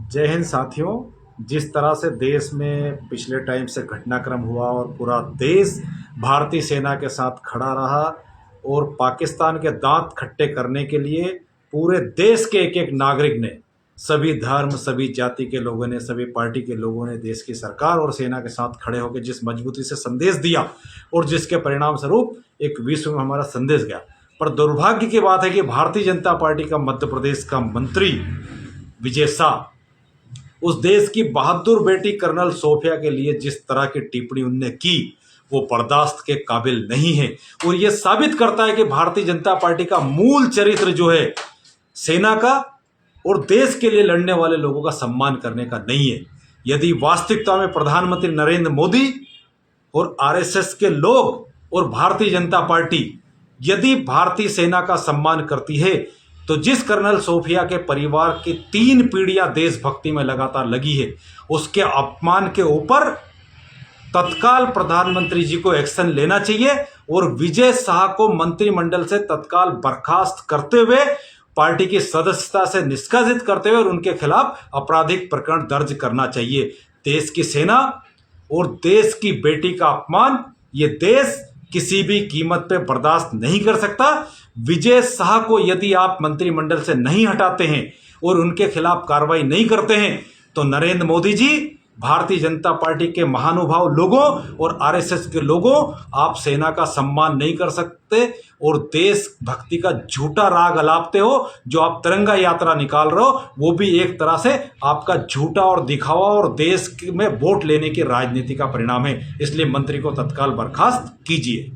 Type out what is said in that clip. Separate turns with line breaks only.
जय हिंद साथियों। जिस तरह से देश में पिछले टाइम से घटनाक्रम हुआ और पूरा देश भारतीय सेना के साथ खड़ा रहा और पाकिस्तान के दांत खट्टे करने के लिए पूरे देश के एक एक नागरिक ने, सभी धर्म, सभी जाति के लोगों ने, सभी पार्टी के लोगों ने देश की सरकार और सेना के साथ खड़े होकर जिस मजबूती से संदेश दिया और जिसके परिणाम स्वरूप एक विश्व में हमारा संदेश गया। पर दुर्भाग्य की बात है कि भारतीय जनता पार्टी का मध्य प्रदेश का मंत्री विजय शाह उस देश की बहादुर बेटी कर्नल सोफिया के लिए जिस तरह की टिप्पणी उनने की वो बर्दाश्त के काबिल नहीं है। और ये साबित करता है कि भारतीय जनता पार्टी का मूल चरित्र जो है सेना का और देश के लिए लड़ने वाले लोगों का सम्मान करने का नहीं है। यदि वास्तविकता में प्रधानमंत्री नरेंद्र मोदी और आरएसएस के लोग और भारतीय जनता पार्टी यदि भारतीय सेना का सम्मान करती है तो जिस कर्नल सोफिया के परिवार की 3 पीढ़ियां देशभक्ति में लगातार लगी है, उसके अपमान के ऊपर तत्काल प्रधानमंत्री जी को एक्शन लेना चाहिए और विजय शाह को मंत्रिमंडल से तत्काल बर्खास्त करते हुए पार्टी की सदस्यता से निष्कासित करते हुए और उनके खिलाफ आपराधिक प्रकरण दर्ज करना चाहिए। देश की सेना और देश की बेटी का अपमान ये देश किसी भी कीमत पे बर्दाश्त नहीं कर सकता। विजय शाह को यदि आप मंत्रिमंडल से नहीं हटाते हैं और उनके खिलाफ कार्रवाई नहीं करते हैं तो नरेंद्र मोदी जी, भारतीय जनता पार्टी के महानुभाव लोगों और आरएसएस के लोगों, आप सेना का सम्मान नहीं कर सकते और देशभक्ति का झूठा राग अलापते हो। जो आप तिरंगा यात्रा निकाल रहे हो वो भी एक तरह से आपका झूठा और दिखावा और देश में वोट लेने की राजनीति का परिणाम है। इसलिए मंत्री को तत्काल बर्खास्त कीजिए।